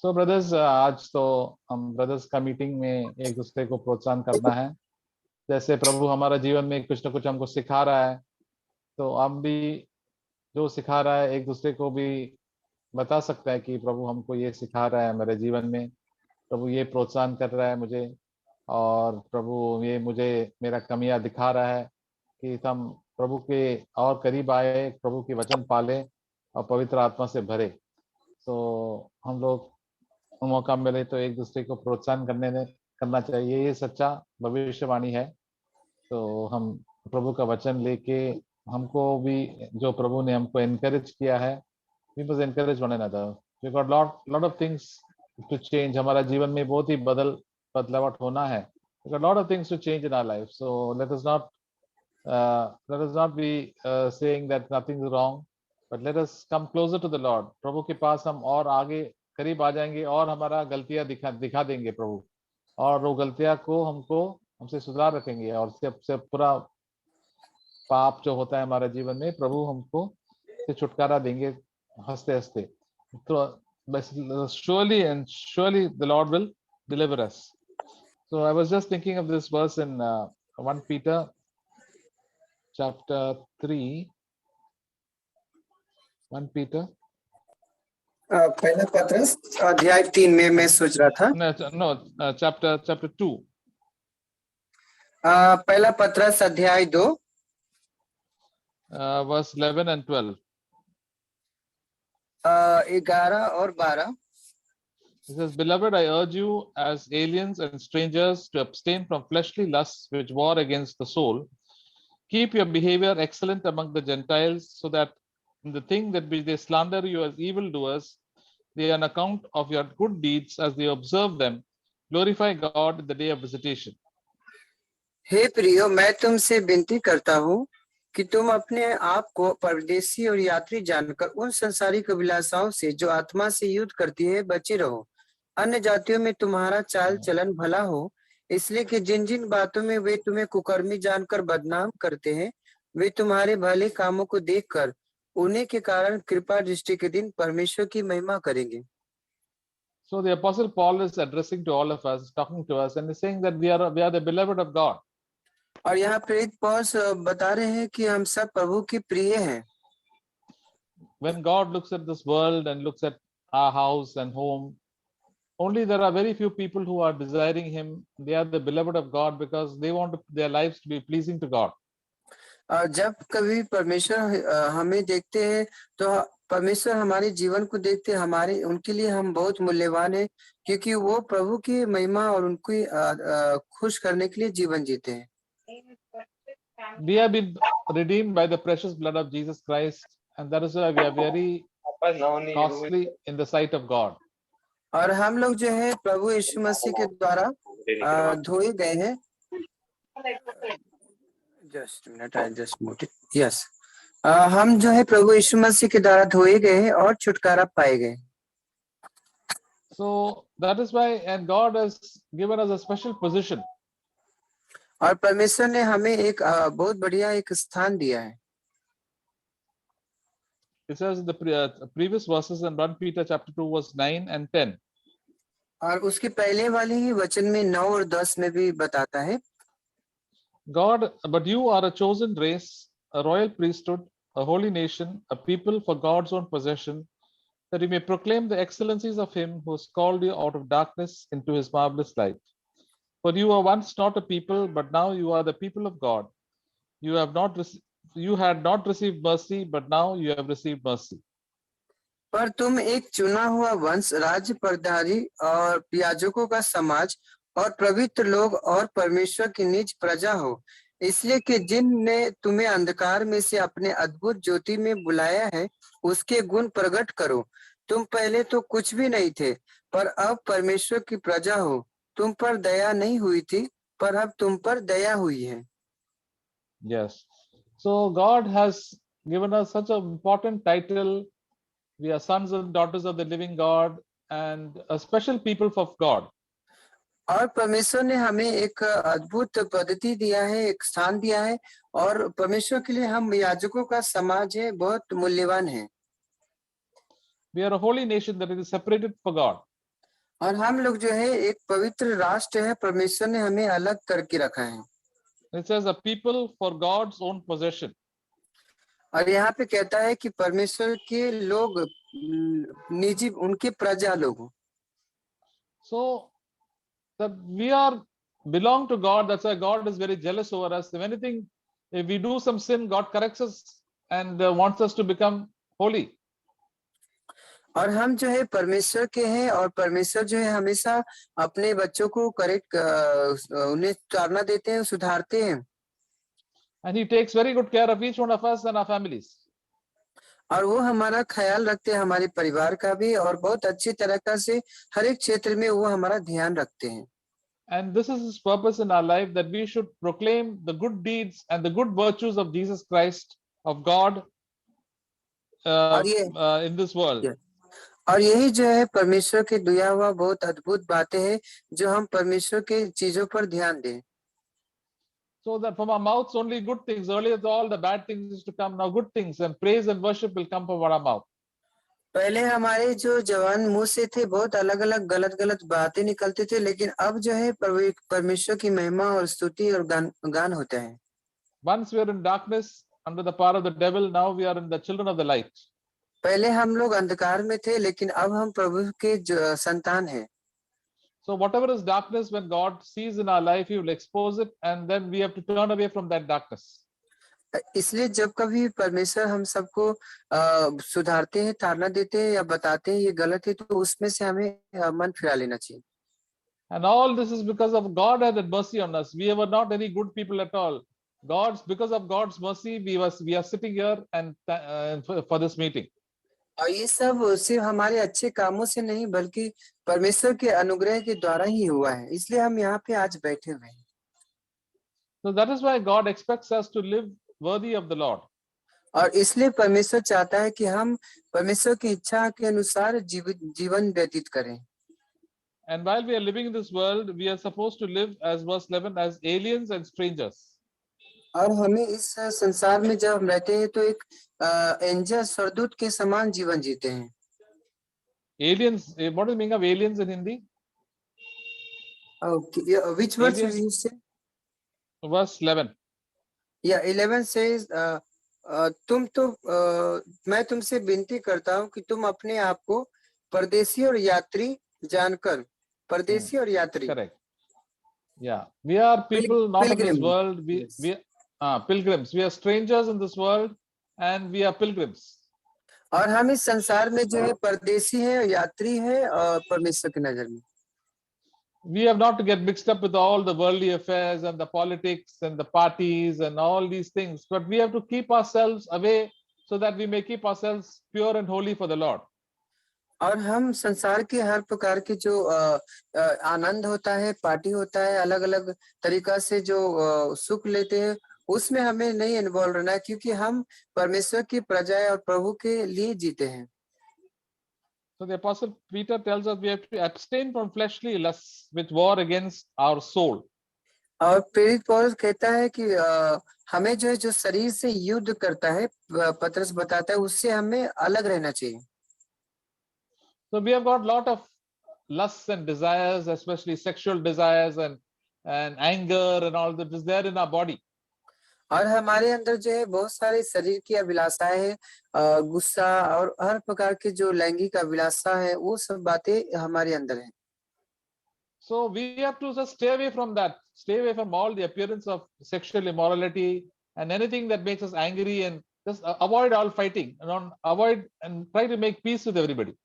सो brothers, आज तो हम ब्रदर्स का मीटिंग में एक दूसरे को प्रोत्साहन करना है। जैसे प्रभु हमारा जीवन में कुछ ना कुछ हमको सिखा रहा है, तो हम भी जो सिखा रहा है एक दूसरे को भी बता सकता है कि प्रभु हमको ये सिखा रहा है मेरे जीवन में। प्रभु ये प्रोत्साहन कर रहा है मुझे, और प्रभु ये मुझे मेरा कमियां दिखा रहा है कि हम प्रभु के और करीब आए, प्रभु के वचन पाले और पवित्र आत्मा से भरे। तो हम लोग मौका मिले तो एक दूसरे को प्रोत्साहन करना चाहिए। ये सच्चा भविष्यवाणी है। तो हम प्रभु का वचन लेके हमको भी, जो प्रभु ने हमको एनकरेज किया है, we must encourage one another. We got lot lot of things to change. हमारा जीवन में बहुत ही बदलावट होना है। We got lot of things to change in our life. So let us not be saying that nothing is wrong, but let us come closer to the Lord. प्रभु के पास हम और आगे करीब आ जाएंगे और हमारा गलतियां दिखा देंगे प्रभु, और वो गलतियां को हमसे सुधार रखेंगे, और से पूरा पाप जो होता है हमारे जीवन में, प्रभु हमको से छुटकारा देंगे हंसते हंसते। तो surely and surely the Lord will deliver us. So I was just thinking of this verse in 1 Peter chapter 3. 1 Peter. पहला पत्रस अध्याय 3 में मैं सोच रहा था। chapter 2. पहला पत्रस अध्याय 2 verse 11 and 12. 11 और 12। It says, Beloved, I urge you as aliens and strangers to abstain from fleshly lusts which war against the soul. Keep your behavior excellent among the Gentiles, so that in the thing that which they slander you as evildoers, they on account of your good deeds as they observe them, glorify God in the day of visitation. हे प्रियो, मैं तुमसे विनती करता हूँ कि तुम अपने आप को परदेशी और यात्री जानकर उन संसारिक अभिलाषाओं से जो आत्मा से युद्ध करती है बचे रहो। अन्य जातियों में तुम्हारा चाल चलन भला हो, इसलिए कि जिन जिन बातों में वे तुम्हें कुकर्मी जानकर बदनाम करते हैं, वे तुम्हारे भले कामों को देखकर उन्हीं के कारण कृपा दृष्टि के दिन परमेश्वर की महिमा करेंगे। So the Apostle Paul is addressing to all of us, talking to us, and is saying that we are the beloved of God. और यहाँ प्रेरित पौलुस बता रहे हैं कि हम सब प्रभु के प्रिय हैं। When God looks at this world and looks at our house and home, only there are very few people who are desiring him. They are the beloved of God because they want their lives to be pleasing to God. जब कभी परमेश्वर हमें देखते हैं तो परमेश्वर हमारे जीवन को देखते हैं, हमारे उनके लिए हम बहुत मूल्यवान हैं, क्योंकि वो प्रभु की महिमा और उनको खुश करने के लिए जीवन जीते हैं। We have been redeemed by the precious blood of Jesus Christ, and that is why we are very costly in the sight of God. और हम लोग जो है प्रभु यीशु मसीह के द्वारा धोए गए हैं। Just minute, I just note it. Yes, हम जो है प्रभु यीशु मसीह के द्वारा धोए गए हैं और छुटकारा पाए गए। So that is why, and God has given us a special position. और परमेश्वर ने हमें एक बहुत बढ़िया एक स्थान दिया है। It says in the previous verses in 1 Peter chapter 2 verse 9 and 10. और उसके पहले वाले ही वचन में 9 और 10 में भी बताता है, God, but you are a chosen race, a royal priesthood, a holy nation, a people for God's own possession, that you may proclaim the excellencies of him who has called you out of darkness into his marvelous light. For you were once not a people, but now you are the people of God. You had not received mercy, but now you have received mercy. पर तुम एक चुना हुआ वंश, राज्य प्रधारी और याजकों का समाज और पवित्र लोग और परमेश्वर की निज प्रजा हो, इसलिए कि जिनने तुम्हें अंधकार में से अपने अद्भुत ज्योति में बुलाया है, उसके गुण प्रकट करो। तुम पहले तो कुछ भी नहीं थे, पर अब परमेश्वर की प्रजा हो। तुम पर दया नहीं हुई थी, पर अब तुम पर दया हुई है। Yes. So God has given us such an important title. We are sons and daughters of the living God and a special people of God. और परमेश्वर ने हमें एक अद्भुत पद्धति दिया है, एक स्थान दिया है, और परमेश्वर के लिए हम याजकों का समाज है, बहुत मूल्यवान है। We are a holy nation that is separated for God. और हम लोग जो है एक पवित्र राष्ट्र है, परमेश्वर ने हमें अलग करके रखा है। It says a people for God's own possession. और यहाँ पे कहता है कि परमेश्वर के लोग निजी उनके प्रजा लोग। So that we are belong to God. That's why God is very jealous over us. If anything, if we do some sin, God corrects us and wants us to become holy. और हम जो है परमेश्वर के हैं, और परमेश्वर जो है हमेशा अपने बच्चों को करेक्ट उन्हें ताड़ना देते हैं, सुधारते हैं। And He takes very good care of each one of us and our families. और वो हमारा ख्याल रखते हैं, हमारे परिवार का भी, और बहुत अच्छी तरीका से हर एक क्षेत्र में वो हमारा ध्यान रखते हैं। And this is His purpose in our life, that we should proclaim the good deeds and the good virtues of Jesus Christ, of God, और ये in this world. और यही जो है परमेश्वर के दिया हुआ बहुत अद्भुत बातें हैं, जो हम परमेश्वर के चीजों पर ध्यान दें। So that from our mouths only good things. Earlier all the bad things used to come. Now good things and praise and worship will come from our mouth. पहले हमारे जो जवान मुंह से थे बहुत अलग अलग गलत गलत बातें निकलते थे, लेकिन अब जो है परमेश्वर की महिमा और स्तुति और गान होता है। Once we are in darkness under the power of the devil, now we are in the children of the light. पहले हम लोग अंधकार में थे, लेकिन अब हम प्रभु के संतान हैं। So whatever is darkness, when God sees in our life, He will expose it, and then we have to turn away from that darkness. इसलिए जब कभी परमेश्वर हम सबको सुधारते हैं, ताड़ना देते हैं या बताते हैं ये गलत है, तो उसमें से हमें मन फिरा लेना चाहिए। And all this is because of God had mercy on us. We were not any good people at all. Because of God's mercy, we are sitting here and for this meeting. और ये सब सिर्फ हमारे अच्छे कामों से नहीं, बल्कि परमेश्वर के अनुग्रह के द्वारा ही हुआ है, इसलिए हम यहाँ पे आज बैठे हुए हैं। So that is why God expects us to live worthy of the Lord. और इसलिए परमेश्वर चाहता है कि हम परमेश्वर की इच्छा के अनुसार जीवन व्यतीत करें। And while we are living in this world, we are supposed to live, as verse 11, as aliens and strangers. और हमें इस संसार में जब हम रहते हैं तो एक एंजल स्वर्गदूत के समान जीवन जीते हैं। Aliens, what is the meaning of aliens in Hindi? Okay, which verse Aliens. you say? Verse 11. Yeah, 11 says, मैं तुमसे विनती करता हूँ कि तुम अपने आप को परदेशी और यात्री जानकर। परदेशी और यात्री। Correct. Yeah, we are people not of this world. We pilgrims. We are strangers in this world, and we are pilgrims. और हम इस संसार में जो है परदेशी है, यात्री है, और परमेश्वर की नजर में। We have not to get mixed up with all the worldly affairs and the politics and the parties and all these things, but we have to keep ourselves away so that we may keep ourselves pure and holy for the Lord. और हम संसार के हर प्रकार के जो आनंद होता है, party होता है, अलग अलग तरीका से जो सुख लेते हैं, उसमें हमें नहीं इन्वॉल्व रहना है, क्योंकि हम परमेश्वर की प्रजा और प्रभु के लिए जीते हैं। So the Apostle Peter tells us we have to abstain from fleshly lusts which war against our soul. और प्रेरित पौलुस कहता है कि हमें जो है जो शरीर से युद्ध करता है, पतरस बताता है, उससे हमें अलग रहना चाहिए। So we have got a lot of lusts and desires, especially sexual desires and anger and all that is there in our body. और हमारे अंदर जो है बहुत सारे शरीर की अभिलाषाएं हैं, गुस्सा और हर प्रकार के जो लैंगिक अभिलाषा है, वो सब बातें हमारे अंदर है। So we have to just stay away from that. Stay away from all the appearance of sexual immorality and anything that makes us angry, and just avoid all fighting and avoid and try to make peace with everybody.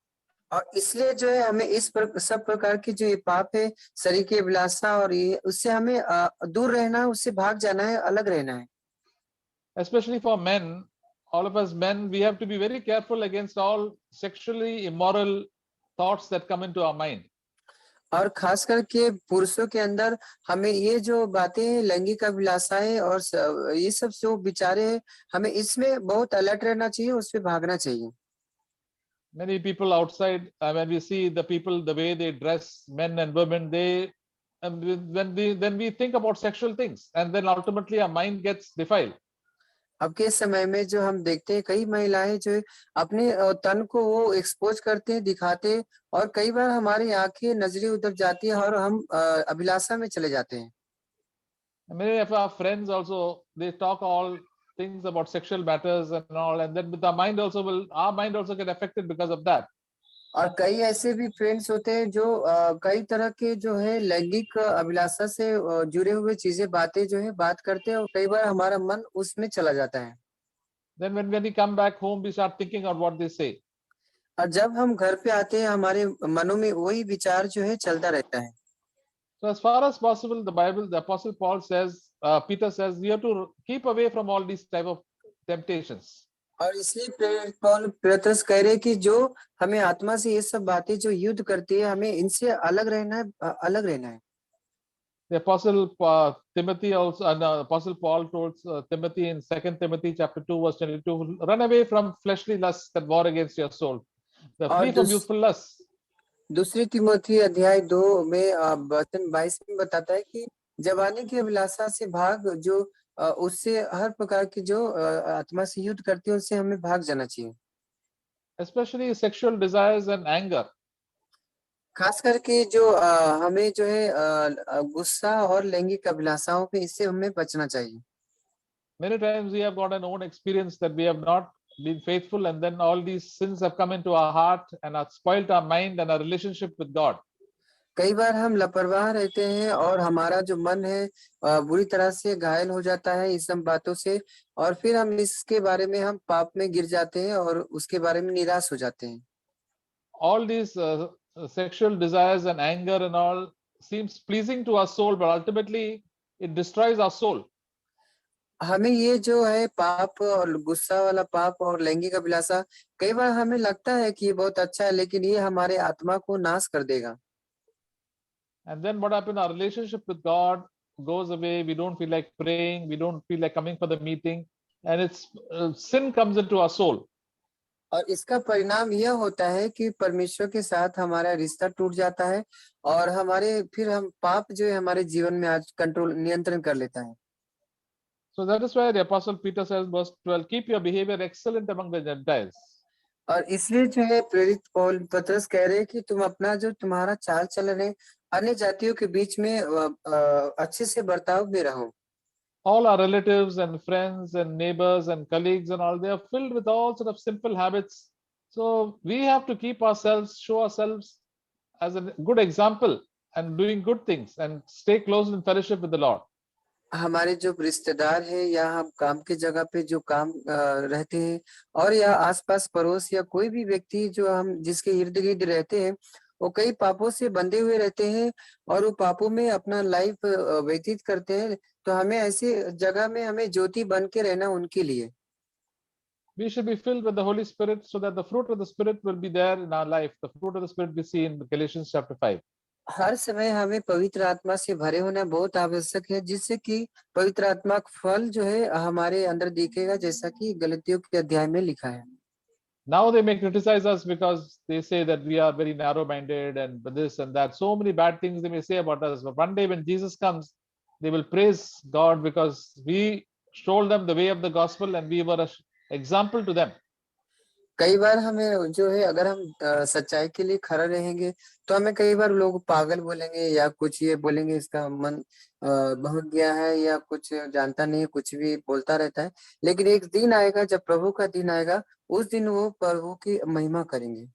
और इसलिए जो है हमें इस सब प्रकार की जो ये पाप है, शरीर की अभिलाषा, और ये उससे हमें दूर रहना है, उससे भाग जाना है, अलग रहना है। Especially for men, all of us men, we have to be very careful against all sexually immoral thoughts that come into our mind. और खास करके पुरुषों के अंदर हमें ये जो बातें लैंगिक अभिलाषाएं और ये सब जो विचारे हैं, हमें इसमें बहुत अलर्ट रहना चाहिए, उस पे भागना चाहिए। Many people outside, when we see the people, the way they dress, men and women, then we think about sexual things, and then ultimately our mind gets defiled. अब के समय में जो हम देखते हैं कई महिलाएं जो है अपने तन को वो एक्सपोज करते हैं, दिखाते हैं, और कई बार हमारी आंखें नजरें उधर जाती है और हम अभिलाषा में चले जाते हैं। Many of our friends also, they talk all things about sexual matters and all, and then with our mind also our mind also get affected because of that. और कई ऐसे भी फ्रेंड्स होते हैं जो कई तरह के जो है लैंगिक अभिलाषा से जुड़े हुए चीजें बातें जो है बात करते हैं, और कई बार हमारा मन उसमें चला जाता है। Then when we come back home, we start thinking of what they say. और जब हम घर पे आते हैं हमारे मनों में वही विचार जो है चलता रहता है। So as far as possible, the Apostle Paul says, Peter says, we have to keep away from all these type of temptations. और इसलिए प्रेरित पौल पतरस कह रहे हैं कि जो हमें आत्मा से ये सब बातें जो युद्ध करती है, हमें इनसे अलग रहना है, अलग रहना है। The Apostle Timothy also, and Apostle Paul told Timothy in 2 Timothy chapter 2 verse 22, run away from fleshly lusts that war against your soul. और Flee from youthful lusts. दूसरी तिमोथी अध्याय 2 में वचन 22 में बताता है कि जवानी की अभिलाषा से भाग, जो उससे हर प्रकार की जो आत्मा से युद्ध करती है उससे हमें भाग जाना चाहिए। Especially sexual desires and anger. खास करके जो हमें जो है गुस्सा और लैंगिक अभिलाषाओं पे, इससे हमें बचना चाहिए। Many times we have got an own experience that we have not been faithful, and then all these sins have come into our heart and have spoiled our mind and our relationship with God. कई बार हम लापरवाह रहते हैं और हमारा जो मन है बुरी तरह से घायल हो जाता है इस सब बातों से, और फिर हम इसके बारे में हम पाप में गिर जाते हैं और उसके बारे में निराश हो जाते हैं। All these sexual desires and anger and all seems pleasing to our soul, but ultimately it destroys our soul. हमें ये जो है पाप और गुस्सा वाला पाप और लैंगिक अभिलाषा, कई बार हमें लगता है कि ये बहुत अच्छा है, लेकिन ये हमारे आत्मा को नाश कर देगा। And then what happens? Our relationship with God goes away. We don't feel like praying. We don't feel like coming for the meeting, and it's sin comes into our soul. और इसका परिणाम यह होता है कि परमेश्वर के साथ हमारा रिश्ता टूट जाता है, और फिर हम पाप जो है हमारे जीवन में आज नियंत्रण कर लेता है। So that is why the Apostle Peter says, verse 12, keep your behavior excellent among the Gentiles. और इसलिए जो है प्रेरित पौल पतरस कह रहे हैं कि तुम अपना जो तुम्हारा चाल चलन है अन्य जातियों के बीच में अच्छे से बर्ताव में रहो। All our relatives and friends and neighbors and colleagues and all, they are filled with all sort of simple habits. So we have to keep ourselves, show ourselves as a good example and doing good things and stay close in fellowship with the Lord. हमारे जो रिश्तेदार है या हम काम के जगह पे जो काम रहते हैं, और या आसपास पड़ोस या कोई भी व्यक्ति जो हम जिसके इर्द गिर्द रहते हैं, वो कई पापों से बंधे हुए रहते हैं और वो पापों में अपना लाइफ व्यतीत करते हैं। तो हमें ऐसी जगह में हमें ज्योति बन के रहना उनके लिए। We should be filled with the Holy Spirit so that the fruit of the Spirit will be there in our life. The fruit of the Spirit we see in Galatians chapter 5. हर समय हमें पवित्र आत्मा से भरे होना बहुत आवश्यक है, जिससे कि पवित्र आत्मा का फल जो है हमारे अंदर दिखेगा, जैसा कि गलतियों के अध्याय में लिखा है। Now they may criticize us because they say that we are very narrow-minded and this and that. So many bad things they may say about us. But one day when Jesus comes, they will praise God because we showed them the way of the gospel and we were an example to them. कई बार हमें जो है अगर हम सच्चाई के लिए खड़ा रहेंगे तो हमें कई बार लोग पागल बोलेंगे या कुछ ये बोलेंगे, इसका मन बहुत गया है या कुछ जानता नहीं है, कुछ भी बोलता रहता है। लेकिन एक दिन आएगा जब प्रभु का दिन आएगा, उस दिन वो प्रभु की महिमा करेंगे।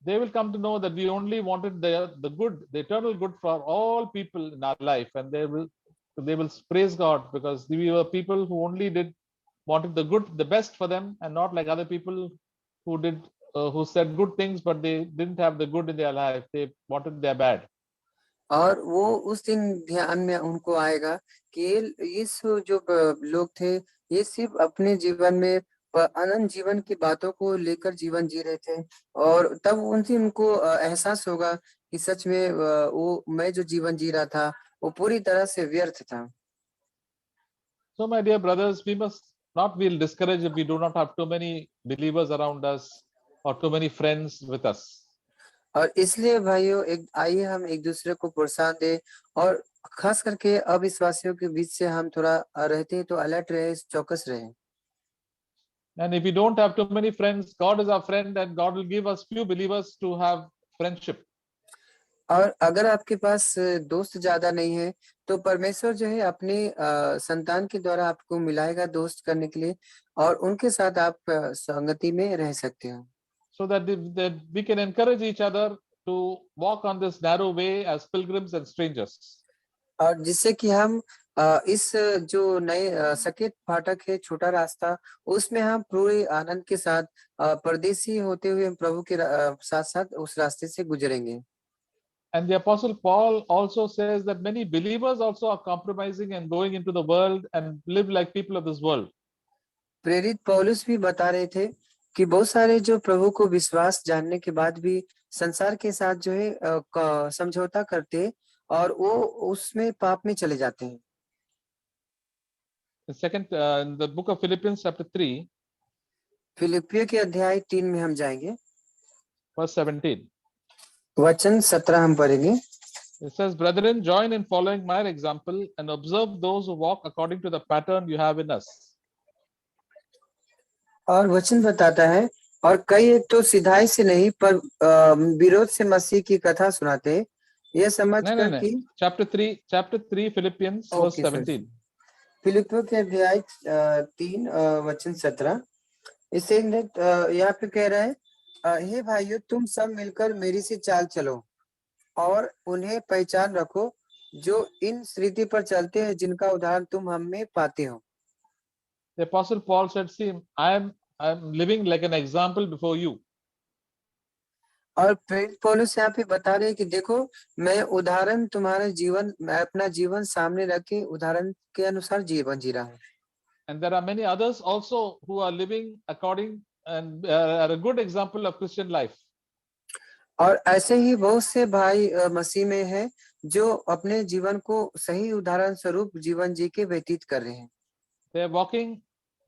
They will come to know that we only wanted the good, the eternal good for all people in our life, and they will praise God because we were people who only wanted the good, the best for them, and not like other people who said good things, but they didn't have the good in their life. They wanted their bad. और वो उस दिन ध्यान में उनको आएगा कि इस जो लोग थे, ये सिर्फ अपने जीवन में अनंत जीवन की बातों को लेकर जीवन जी रहे थे, और तब उनसे उनको एहसास होगा कि सच में वो मैं जो जीवन जी रहा था वो पूरी तरह से व्यर्थ था। So, my dear brothers, we must not feel discouraged if we do not have too many believers around us or too many friends with us. और इसलिए भाइयों आइए हम एक दूसरे को प्रोत्साहन दें, और खास करके अविश्वासियों के बीच से हम थोड़ा रहते हैं तो अलर्ट रहे, चौकस रहे। And if we don't have too many friends, God is our friend, and God will give us few believers to have friendship. और अगर आपके पास दोस्त ज्यादा नहीं है तो परमेश्वर जो है अपने संतान के द्वारा आपको मिलाएगा दोस्त करने के लिए, और उनके साथ आप संगति में रह सकते हो। So that we can encourage each other to walk on this narrow way as pilgrims and strangers. और जिससे कि हम इस जो नए सकेत फाटक है, छोटा रास्ता, उसमें हम पूरे आनंद के साथ परदेसी होते हुए प्रभु के साथ साथ उस रास्ते से गुजरेंगे। And the Apostle Paul also says that many believers also are compromising and going into the world and live like people of this world. प्रेरित पौलुस भी बता रहे थे कि बहुत सारे जो प्रभु को विश्वास जानने के बाद भी संसार के साथ जो है समझौता करते और वो उसमें पाप में चले जाते हैं। In the book of Philippians chapter 3, फिलिपियों के अध्याय 3 में हम जाएंगे, verse 17. वचन 17 हम पढ़ेंगे। It says, "Brethren, join in following my example and observe those who walk according to the pattern you have in us." और वचन बताता है, और कई एक तो सिधाई से नहीं पर विरोध से मसीह की कथा सुनाते हैं, यह समझ नहीं, कर नहीं, कि chapter 3 Philippians verse 17. फिलिपियों के अध्याय 3 वचन 17, इसे यहाँ पे कह रहा है, हे भाइयों, तुम सब मिलकर मेरी सी चाल चलो और उन्हें पहचान रखो जो इन रीति पर चलते हैं जिनका उदाहरण तुम हम में पाते हो। The Apostle Paul said, "See, I'm living like an example before you." और प्रेरित पौलुस यहाँ पे बता रहे हैं कि देखो, मैं उदाहरण तुम्हारे जीवन, मैं अपना जीवन सामने रख के उदाहरण के अनुसार जीवन जी रहा हूँ। And there are many others also who are living according and are a good example of Christian life. और ऐसे ही बहुत से भाई मसीह में हैं जो अपने जीवन को सही उदाहरण स्वरूप जीवन जी के व्यतीत कर रहे हैं। They are walking,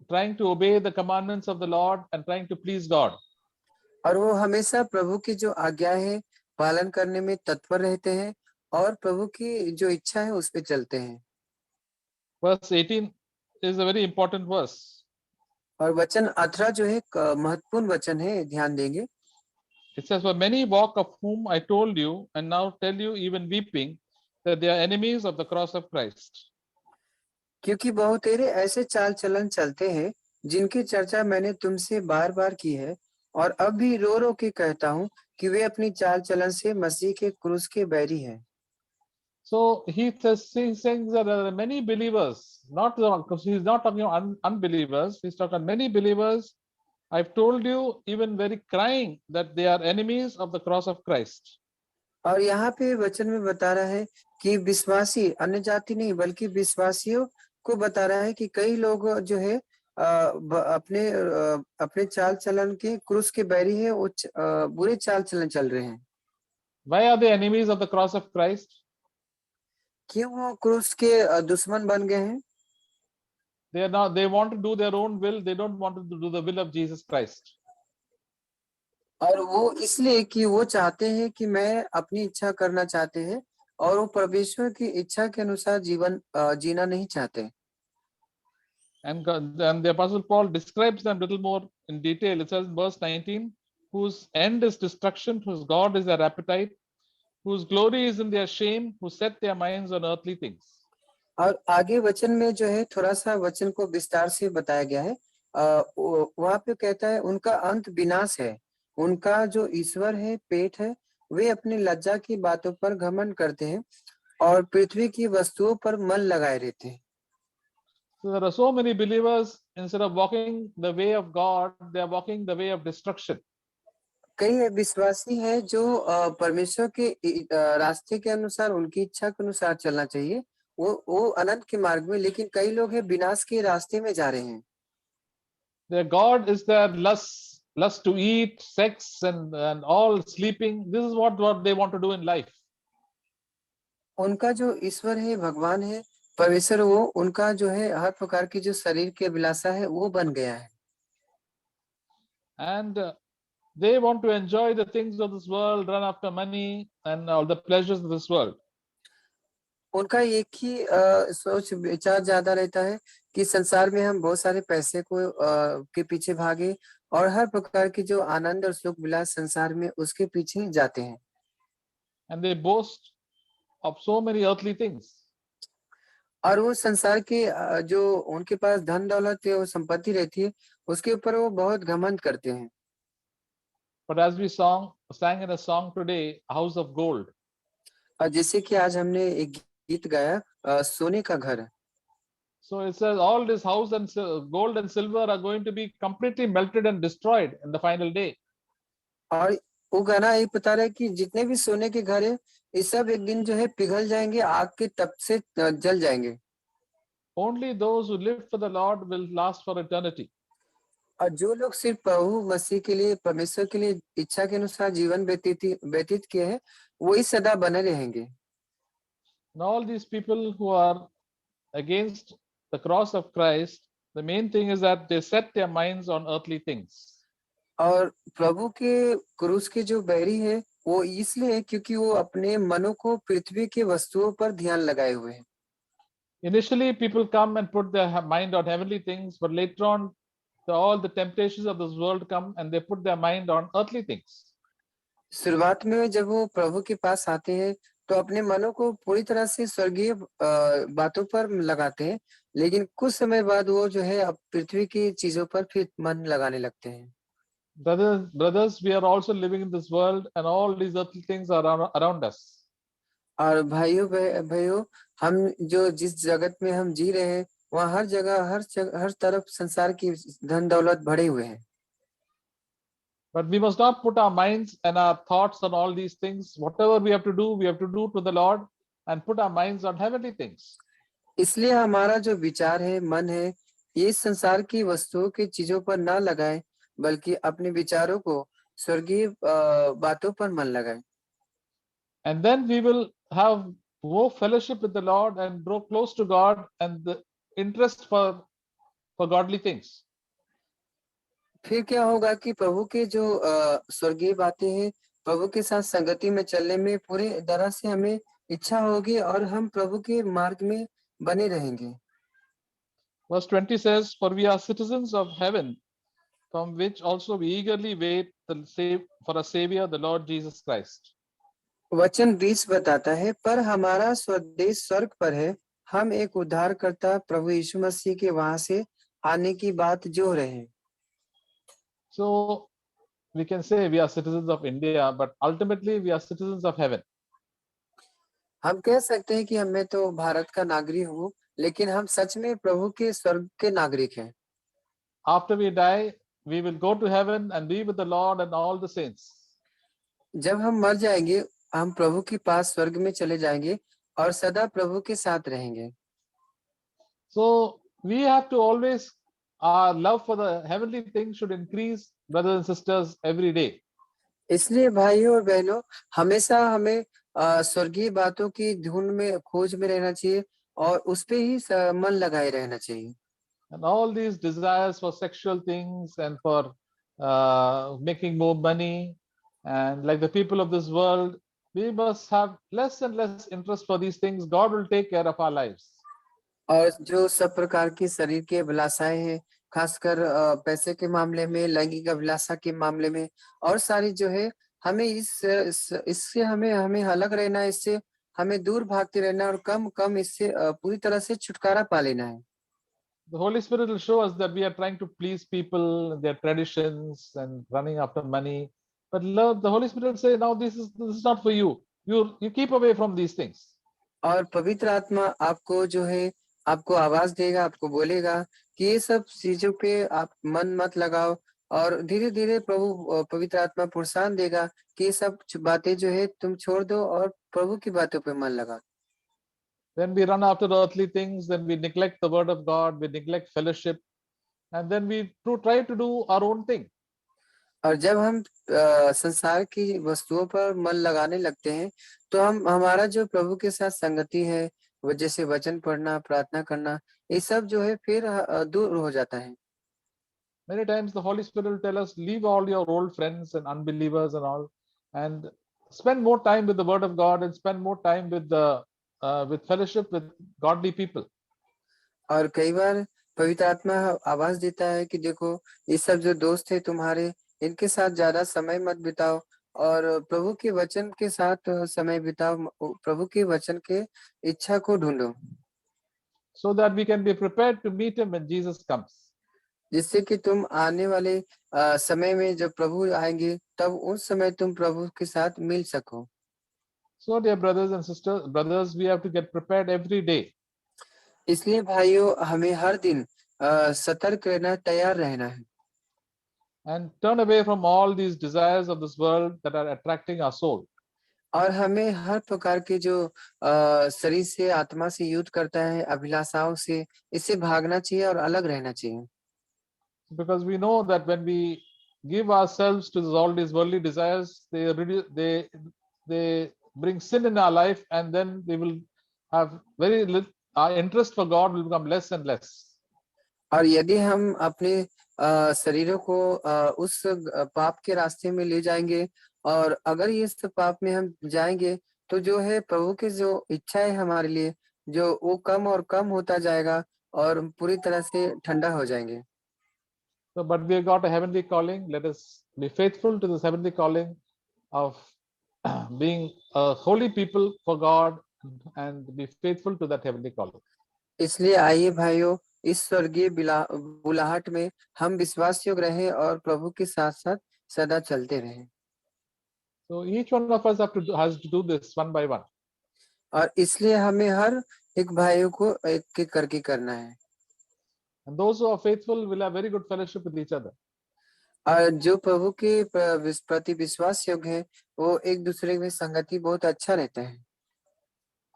trying to obey the commandments of the Lord and trying to please God. और वो हमेशा प्रभु की जो आज्ञा है पालन करने में तत्पर रहते हैं और प्रभु की जो इच्छा है उस पे चलते हैं। Verse 18 is a very important verse. और वचन 18 जो है एक महत्वपूर्ण वचन है, ध्यान देंगे। It says, "For many walk of whom I told you and now tell you even weeping that they are enemies of the cross of Christ." क्योंकि बहुत तेरे ऐसे चाल चलन चलते हैं जिनकी चर्चा मैंने तुमसे बार बार की है, और अब भी रो रो के कहता हूँ कि वे अपनी चाल चलन से मसीह के क्रूस के बैरी हैं। So he's saying that there are many believers, he's not talking about unbelievers, he's talking about many believers. I've told you, even very crying, that they are enemies of the cross of Christ. और यहाँ पे वचन में बता रहा है कि विश्वासी, अन्य जाति नहीं बल्कि विश्वासियों को बता रहा है कि कई लोग जो है अपने चाल चलन के क्रूस के बैरी है, वो बुरे चाल चलन चल रहे हैं। Why are they enemies of the cross of Christ? क्यों वो क्रूस के दुश्मन बन गए हैं? They want to do their own will, they don't want to do the will of Jesus Christ. और वो इसलिए कि वो चाहते हैं कि मैं अपनी इच्छा करना चाहते हैं, और वो परमेश्वर की इच्छा के अनुसार जीवन जीना नहीं चाहते। And the Apostle Paul describes them a little more in detail. It says in verse 19, "Whose end is destruction, whose God is their appetite, whose glory is in their shame, who set their minds on earthly things." और आगे वचन में जो है थोड़ा सा वचन को विस्तार से बताया गया है। वहां पे कहता है उनका अंत विनाश है, उनका जो ईश्वर है पेट है, वे अपनी लज्जा की बातों पर घमंड करते हैं और पृथ्वी की वस्तुओं पर मन लगाए रहते हैं। So there are so many believers, instead of walking the way of God, they are walking the way of destruction. कई विश्वासी हैं जो परमेश्वर के रास्ते के अनुसार, उनकी इच्छा के अनुसार चलना चाहिए, वो अनंत के मार्ग में, लेकिन कई लोग हैं विनाश के रास्ते में जा रहे हैं। Their God is their lust to eat, sex, and all sleeping. This is what they want to do in life. उनका जो ईश्वर है, भगवान है, परमेश्वर, वो उनका जो है हर प्रकार की जो शरीर की अभिलाषा है वो बन गया है। And they want to enjoy the things of this world, run after money and all the pleasures of this world. उनका एक ही सोच विचार ज्यादा रहता है कि संसार में हम बहुत सारे पैसे को के पीछे भागे और हर प्रकार की जो आनंद और सुख विलास संसार में उसके पीछे ही जाते हैं। And they boast of so many earthly things. और वो संसार के जो उनके पास धन दौलत है और संपत्ति रहती है उसके ऊपर वो बहुत घमंड करते हैं। But as we sang in a song today, House of Gold, और जैसे कि आज हमने एक गीत गाया सोने का घर। so it says all this house and gold and silver are going to be completely melted and destroyed in the final day. और वो गाना यही बता रहा है कि जितने भी सोने के घर है ये सब एक दिन जो है पिघल जाएंगे, आग के तप से जल जाएंगे। Only those who live for the Lord will last for eternity. और जो लोग सिर्फ प्रभु मसीह के लिए, परमेश्वर के लिए इच्छा के अनुसार जीवन व्यतीत किए हैं वही सदा बने रहेंगे। And all these people who are against the cross of Christ, the main thing is that they set their minds on earthly things. और प्रभु के क्रूस के जो बैरी है वो इसलिए है क्योंकि वो अपने मनों को पृथ्वी के वस्तुओं पर ध्यान लगाए हुए हैं। Initially, people come and put their mind on heavenly things, but later on, all the temptations of this world come and they put their mind on earthly things. शुरुआत में जब वो प्रभु के पास आते हैं तो अपने मनों को पूरी तरह से स्वर्गीय बातों पर लगाते हैं, लेकिन कुछ समय बाद वो जो है अब पृथ्वी की चीजों पर फिर मन लगाने लगते हैं। Brothers, we are also living in this world, and all these earthly things are around us. और भाइयों हम जो जिस जगत में हम जी रहे हैं वहाँ हर जगह हर तरफ संसार की धन दौलत भरे हुए हैं। But we must not put our minds and our thoughts on all these things. Whatever we have to do to the Lord and put our minds on heavenly things. इसलिए हमारा जो विचार है, मन है, ये संसार की वस्तुओं की चीजों पर ना लगाए बल्कि अपने विचारों को स्वर्गीय बातों पर मन लगाए। And then we will have more fellowship with the Lord and grow close to God and the interest for godly things. फिर क्या होगा कि प्रभु के जो स्वर्गीय बातें हैं, प्रभु के साथ संगति में चलने में पूरी तरह से हमें इच्छा होगी और हम प्रभु के मार्ग में बने रहेंगे। Verse 20 says, "For we are citizens of heaven, from which also we eagerly wait for a Savior, the Lord Jesus Christ." वचन 20 बताता है, पर हमारा स्वदेश स्वर्ग पर है, हम एक उद्धारकर्ता प्रभु यीशु मसीह के वहां से आने की बात जो रहे हैं। So we can say we are citizens of India, but ultimately we are citizens of heaven. हम कह सकते हैं कि मैं तो भारत का नागरिक हूँ, लेकिन हम सच में प्रभु के स्वर्ग के नागरिक हैं। After we die, we will go to heaven and be with the Lord and all the saints. जब हम मर जाएंगे हम प्रभु के पास स्वर्ग में चले जाएंगे और सदा प्रभु के साथ रहेंगे। So we have to always, our love for the heavenly things should increase, brothers and sisters, every day. इसलिए भाइयों और बहनों हमेशा हमें स्वर्गीय बातों की धुन में खोज में रहना चाहिए और उस पे ही मन लगाए रहना चाहिए। And all these desires for sexual things and for making more money, and like the people of this world, we must have less and less interest for these things. God will take care of our lives. और जो सब प्रकार की शरीर की अभिलाषाएं हैं, खासकर पैसे के मामले में, लैंगिक अभिलाषा के मामले में और सारी जो है हमें इससे हमें हमें अलग रहना है, इससे हमें दूर भागते रहना है और कम कम इससे पूरी तरह से छुटकारा पा लेना है। The Holy Spirit will show us that we are trying to please people, their traditions, and running after money. But love, the Holy Spirit will say, "Now this is not for you. You keep away from these things." और पवित्र आत्मा आपको जो है आपको आवाज देगा, आपको बोलेगा कि ये सब चीजों पे आप मन मत लगाओ और धीरे धीरे प्रभु पवित्र आत्मा प्रोत्साहन देगा कि ये सब बातें जो है तुम छोड़ दो और प्रभु की बातों पे मन लगा। When we run after earthly things, then we neglect the word of God, we neglect fellowship, and then we try to do our own thing. और जब हम संसार की वस्तुओं पर मन लगाने लगते हैं तो हम हमारा जो प्रभु के साथ संगति है वो जैसे वचन पढ़ना, प्रार्थना करना, ये सब जो है फिर दूर हो जाता है। Many times the Holy Spirit will tell us, leave all your old friends and unbelievers and all, and spend more time with the word of God and spend more time with the with fellowship with godly people. और कई बार पवित्र आत्मा आवाज देता है कि देखो ये सब जो दोस्त है तुम्हारे, इनके साथ ज्यादा समय मत बिताओ और प्रभु के वचन के साथ समय बिताओ, प्रभु के वचन के इच्छा को ढूंढो, so that we can be prepared to meet him when Jesus comes. जिससे कि तुम आने वाले समय में जब प्रभु आएंगे तब उस समय तुम प्रभु के साथ मिल सको। So dear brothers and sisters, brothers, we have to get prepared every day. इसलिए भाइयों हमें हर दिन सतर्क रहना, तैयार रहना है And turn away from all these desires of this world that are attracting our soul. और हमें हर प्रकार के जो शरीर से, आत्मा से युद्ध करता है, अभिलाषाओं से, इससे भागना चाहिए और अलग रहना चाहिए। Because we know that when we give ourselves to all these worldly desires, they bring sin in our life, and then we will have very little, our interest for God will become less and less. और यदि हम अपने शरीरों को उस पाप के रास्ते में ले जाएंगे और अगर ये सब पाप में हम जाएंगे तो जो है प्रभु की जो इच्छा है हमारे लिए, जो वो कम और कम होता जाएगा और पूरी तरह से ठंडा हो जाएंगे। So, but we have got a heavenly calling. Let us be faithful to this heavenly calling of being a holy people for God and be faithful to that heavenly calling. इसलिए आइए भाइयों, इस स्वर्गीय बुलाहट में हम विश्वास योग्य रहे और प्रभु के साथ साथ सदा चलते रहें। So each one of us has to do this one by one. और इसलिए हमें हर एक भाइयों को एक एक करके करना है। And those who are faithful will have very good fellowship with each other. और जो प्रभु के प्रति विश्वास योग्य है वो एक दूसरे में संगति बहुत अच्छा रहता है।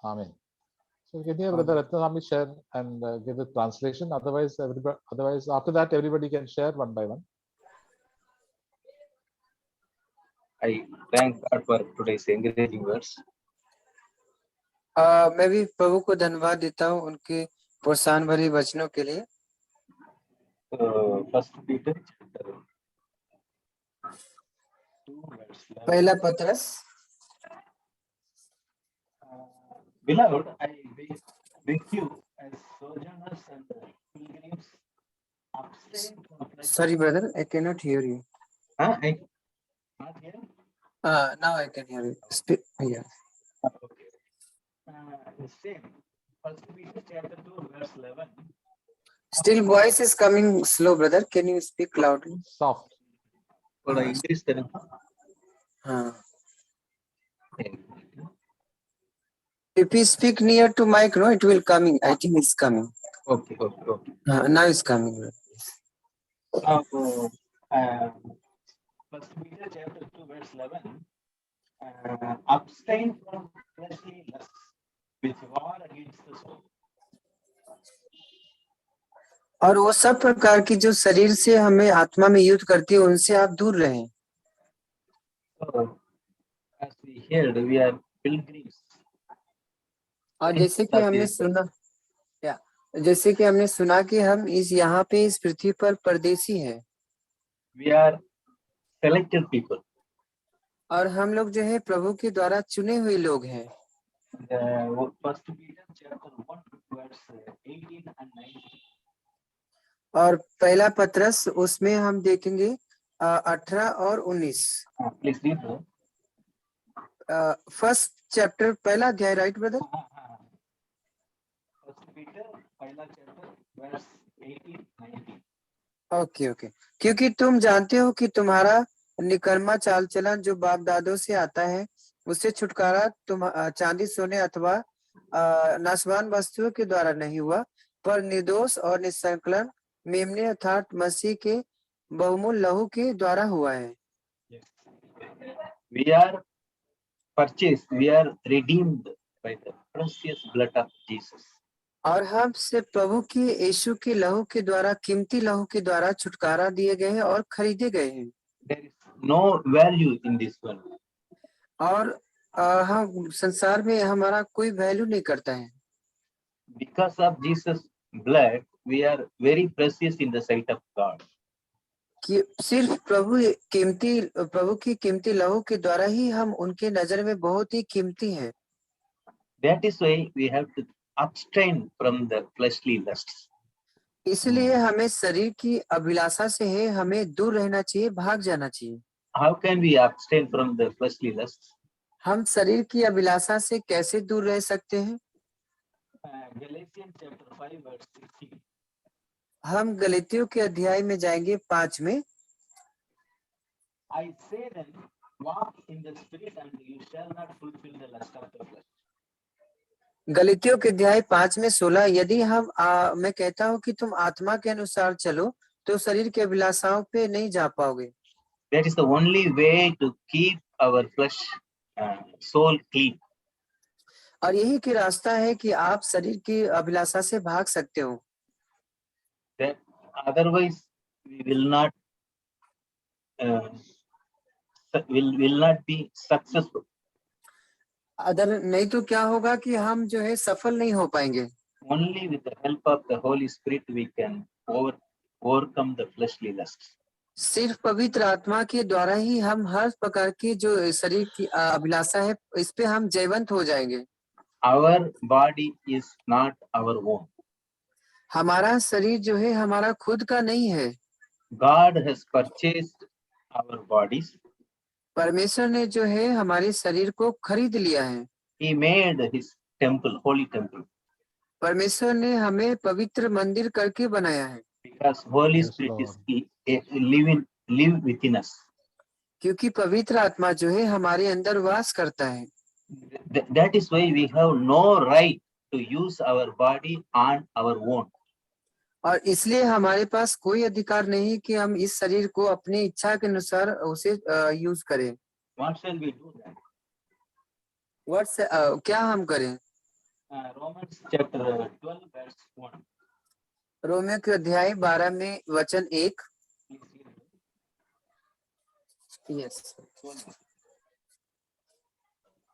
Amen. So can you, Brother Ratnaswamy, share and give the translation? Otherwise, after that, everybody can share one by one. I thank God for today's encouraging words. मैं भी प्रभु को धन्यवाद देता हूँ उनके प्रोत्साहन भरे वचनों के लिए। First Peter chapter 2 verse 11. पहला पत्रस। Beloved, I beg you as sojourners and pilgrims, abstain from pleasure. Sorry brother, I cannot hear you. I not here. Now I can hear you. Speak. Yeah. Okay. The same. First Peter chapter 2 verse 11. Still voice is coming slow, brother. Can you speak loudly? Soft. थोड़ा English करें। हाँ. If you speak near to mic, no, it will coming. I think it's coming. Okay. Now it's coming. First Peter chapter 2 verse 11. Abstain from fleshly lusts which war against the soul. और वो सब प्रकार की जो शरीर से हमें आत्मा में युद्ध करती है उनसे आप दूर रहें। So, as we heard, we are pilgrims. और जैसे कि हमने सुना कि हम इस यहाँ पे इस पृथ्वी पर परदेसी हैं। We are selected people. और हम लोग जो है प्रभु के द्वारा चुने हुए लोग हैं। First Peter chapter 1 verse 18 and 19. और पहला पत्रस उसमें हम देखेंगे 18 और 19। Please read. फर्स्ट चैप्टर पहला अध्याय, राइट ब्रदर? First Peter पहला चैप्टर verse 18 19. ओके। क्योंकि तुम जानते हो कि तुम्हारा निकर्मा चाल चलन जो बाप दादों से आता है उससे छुटकारा तुम चांदी सोने अथवा नाशवान वस्तुओं के द्वारा नहीं हुआ, पर निर्दोष और निष्कलंक मेमने अर्थात मसीह के बहुमूल्य लहू के द्वारा हुआ है। We are purchased, we are redeemed by the precious blood of Jesus. और हम से प्रभु की यीशु के लहू के द्वारा, कीमती लहू के द्वारा छुटकारा दिए गए हैं और खरीदे गए हैं। There is no value in this world. और हम संसार में हमारा कोई वैल्यू नहीं करता है। Because of Jesus' blood, we are very precious in the sight of God. कि सिर्फ प्रभु की कीमती लहू के द्वारा ही हम उनके नजर में बहुत ही कीमती हैं। That is why we have to abstain from the fleshly lusts. इसलिए हमें शरीर की अभिलाषा से है हमें दूर रहना चाहिए, भाग जाना चाहिए। How can we abstain from the fleshly lusts? हम शरीर की अभिलाषा से कैसे दूर रह सकते हैं? Galatians chapter 5 verse 16. हम गलतियों के अध्याय में जाएंगे 5 में। I say then, walk in the spirit and you shall not fulfill the lust of the flesh. गलतियों के अध्याय 5 में 16, यदि मैं कहता हूँ कि तुम आत्मा के अनुसार चलो तो शरीर के अभिलाषाओं पे नहीं जा पाओगे। That is the only way to keep our flesh, soul clean. और यही की रास्ता है कि आप शरीर की अभिलाषा से भाग सकते हो। That otherwise we will not be successful. Other नहीं तो क्या होगा कि हम जो है सफल नहीं हो पाएंगे। Only with the help of the Holy Spirit we can overcome the fleshly lusts. सिर्फ पवित्र आत्मा के द्वारा ही हम हर प्रकार की जो शरीर की अभिलाषा है इस पे हम जयवंत हो जाएंगे। Our body is not our own. हमारा शरीर जो है हमारा खुद का नहीं है। God has purchased our bodies. परमेश्वर ने जो है हमारे शरीर को खरीद लिया है। He made his temple, holy temple. परमेश्वर ने हमें पवित्र मंदिर करके बनाया है। Because Holy Yes, Spirit Lord. is live within us. क्योंकि पवित्र आत्मा जो है हमारे अंदर वास करता है। That is why we have no right to use our body on our own. और इसलिए हमारे पास कोई अधिकार नहीं कि हम इस शरीर को अपनी इच्छा के अनुसार उसे यूज करें। What shall we do then? क्या हम करें? Romans chapter 12 verse 1. रोमियो के अध्याय 12 में वचन 1। यस।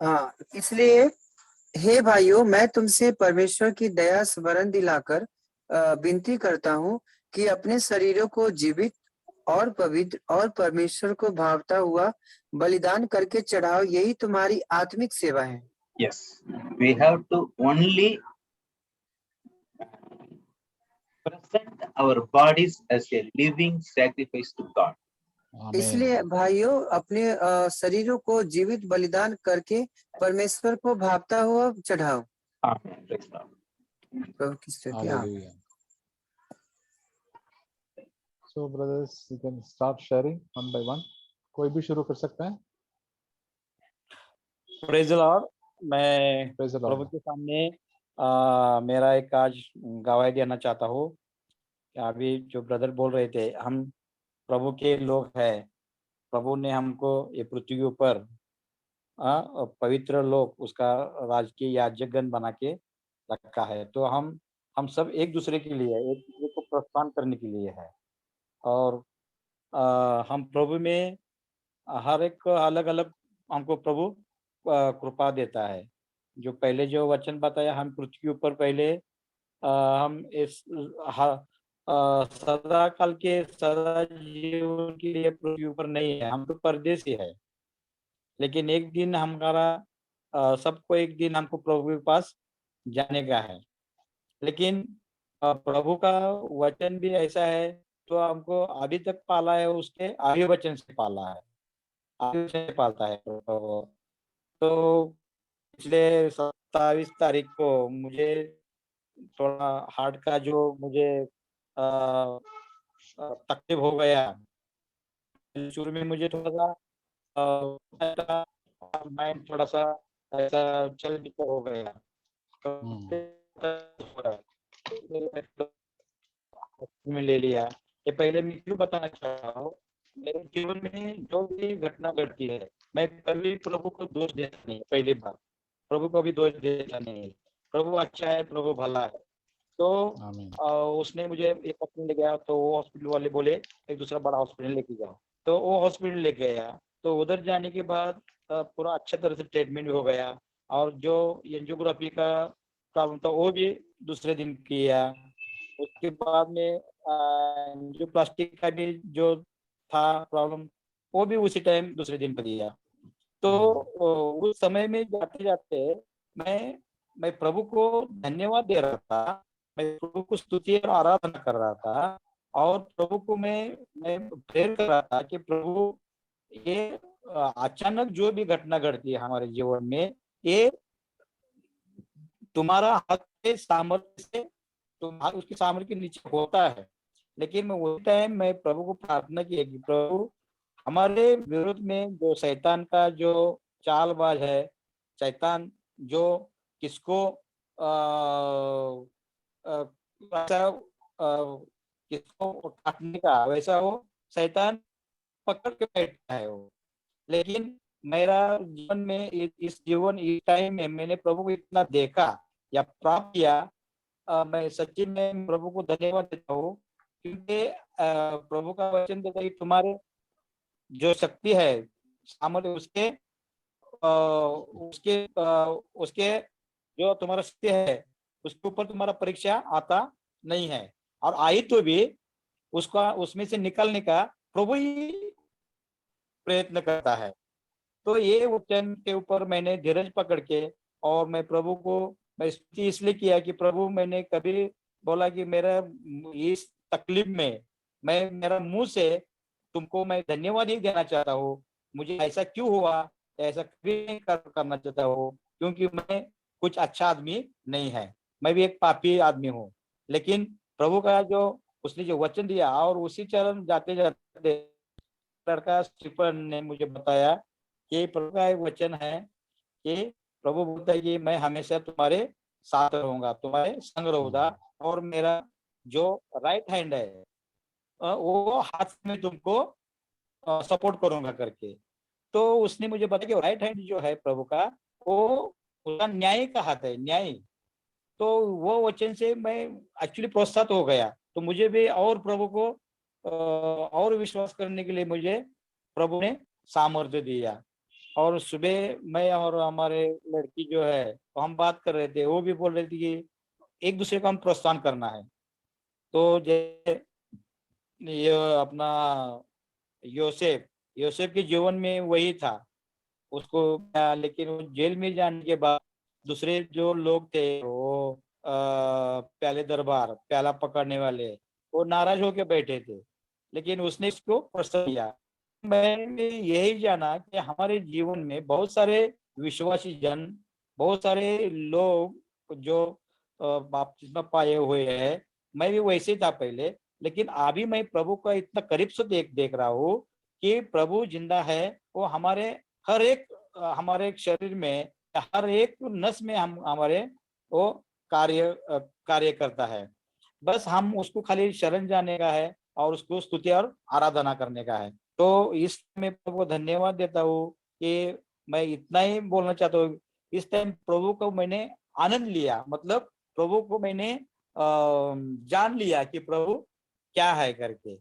हाँ, इसलिए हे भाइयों, मैं तुमसे परमेश्वर की दया स्मरण दिलाकर विनती करता हूँ कि अपने शरीरों को जीवित और पवित्र और परमेश्वर को भावता हुआ बलिदान करके चढ़ाओ, यही तुम्हारी आत्मिक सेवा है। Yes, we have to only present our bodies as a living sacrifice to God. इसलिए भाइयों अपने शरीरों को जीवित बलिदान करके परमेश्वर को भावता हुआ चढ़ाओ। Amen. Praise God. Hallelujah. So brothers, you can start sharing one by one. कोई भी शुरू कर सकता है। Praise the Lord. मैं Praise the Lord. प्रभु के सामने मेरा एक आज गवाही देना चाहता हूँ। अभी जो ब्रदर बोल रहे थे, हम प्रभु के लोग हैं। प्रभु ने हमको ये पृथ्वी के ऊपर पवित्र लोग, उसका राजकीय याजकगण बना के रखा है। तो हम सब एक दूसरे के लिए, एक दूसरे को प्रोत्साहन करने के लिए है। और हम प्रभु में हर एक अलग अलग हमको प्रभु कृपा देता है। जो पहले जो वचन बताया, हम पृथ्वी के ऊपर पहले हम इस सदा काल के सदा जीवन के लिए पृथ्वी ऊपर नहीं है, हम तो परदेसी है। लेकिन एक दिन हमारा सबको एक दिन हमको प्रभु के पास जाने का है। लेकिन प्रभु का वचन भी ऐसा है, तो हमको अभी तक पाला है, उसके आगे वचन से पाला है, आगे से पालता है। तो पिछले 27 तारीख को मुझे थोड़ा हार्ट का जो मुझे तकलीफ हो गया। शुरू में मुझे थोड़ा सा माइंड थोड़ा सा ऐसा चल हो गया। में ले लिया। ये पहले मैं क्यों बताना चाह रहा हूँ, मेरे जीवन में जो भी घटना घटती है, मैं कभी प्रभु को दोष देता नहीं। पहली बार प्रभु को भी दोष देता नहीं। प्रभु अच्छा है, प्रभु भला है। तो उसने मुझे एक हॉस्पिटल ले गया, तो वो हॉस्पिटल वाले बोले एक दूसरा बड़ा हॉस्पिटल लेके जाओ। तो वो हॉस्पिटल ले गया। तो उधर जाने के बाद पूरा अच्छे तरह से ट्रीटमेंट हो गया। और जो एंजियोग्राफी का प्रॉब्लम था वो भी दूसरे दिन किया। उसके बाद में जो प्लास्टिक का भी जो था प्रॉब्लम, वो भी उसी टाइम दूसरे दिन पर दिया। तो उस समय में जाते जाते मैं मैं प्रभु को धन्यवाद दे रहा था, मैं प्रभु को स्तुति और आराधना कर रहा था, और प्रभु को मैं प्रेयर कर रहा था कि प्रभु ये अचानक जो भी घटना घटती है हमारे जीवन में, ये तुम्हारा हाथ के सामर्थ्य से, तुम्हारे उसके सामर्थ्य के नीचे होता है। लेकिन मैं उस टाइम मैं प्रभु को प्रार्थना की कि प्रभु हमारे विरुद्ध में जो शैतान का जो चालबाज है, शैतान जो किसको ऐसा किसको काटने का वैसा वो शैतान पकड़ के बैठता है वो। लेकिन मेरा जीवन में इस टाइम में मैंने प्रभु को इतना देखा या प्राप्त किया, मैं सच्ची में प्रभु को धन्यवाद देता हूँ, क्योंकि प्रभु का वचन देता है कि तुम्हारे जो शक्ति है सामर्थ्य उसके उसके जो तुम्हारा शक्ति है उसके ऊपर तुम्हारा परीक्षा आता नहीं है, और आई तो भी उसका उसमें से निकलने का प्रभु ही प्रयत्न करता है। तो ये वचन के ऊपर मैंने धीरज पकड़ के, और मैं प्रभु को मैं स्तुति इसलिए किया कि प्रभु मैंने कभी बोला कि मेरा इस तकलीफ में मैं मेरा मुंह से तुमको मैं धन्यवाद ही देना चाहता हूँ, मुझे ऐसा क्यों हुआ, ऐसा कभी नहीं करना चाहता हूँ, क्योंकि मैं कुछ अच्छा आदमी नहीं है, मैं भी एक पापी आदमी हूँ। लेकिन प्रभु का जो उसने जो वचन दिया, और उसी चरण जाते जाते लड़का स्टीफन ने मुझे बताया कि प्रभु का एक वचन है कि प्रभु बोलता है कि मैं हमेशा तुम्हारे साथ रहूंगा, तुम्हारे संग रहूंगा, और मेरा जो राइट हैंड है वो हाथ में तुमको सपोर्ट करूंगा करके। तो उसने मुझे बताया कि राइट हैंड जो है प्रभु का, वो उसका न्याय का हाथ है, न्याय। तो वो वचन से मैं एक्चुअली प्रोत्साहित हो गया, तो मुझे भी और प्रभु को और विश्वास करने के लिए मुझे प्रभु ने सामर्थ्य दिया। और सुबह मैं और हमारे लड़की जो है तो हम बात कर रहे थे, वो भी बोल रही थी कि एक दूसरे को हम प्रोत्साहन करना है। तो जैसे ये अपना योसेफ योसेफ के जीवन में वही था उसको, लेकिन वो जेल में जाने के बाद दूसरे जो लोग थे वो प्याले दरबार प्याला पकड़ने वाले वो नाराज होकर बैठे थे, लेकिन उसने इसको प्रोत्साहन किया। मैंने यही जाना कि हमारे जीवन में बहुत सारे विश्वासी जन, बहुत सारे लोग जो बपतिस्मा पाए हुए हैं, मैं भी वैसे था पहले, लेकिन अभी मैं प्रभु का इतना करीब से देख रहा हूँ कि प्रभु जिंदा है। वो हमारे हर एक हमारे शरीर में हर एक नस में हम हमारे वो कार्य करता है। बस हम उसको खाली शरण जाने का है और उसको स्तुति और आराधना करने का है। तो इस मैं प्रभु को धन्यवाद देता हूँ कि मैं इतना ही बोलना चाहता हूँ। इस टाइम प्रभु को मैंने आनंद लिया, मतलब प्रभु को मैंने जान लिया कि प्रभु क्या है करके।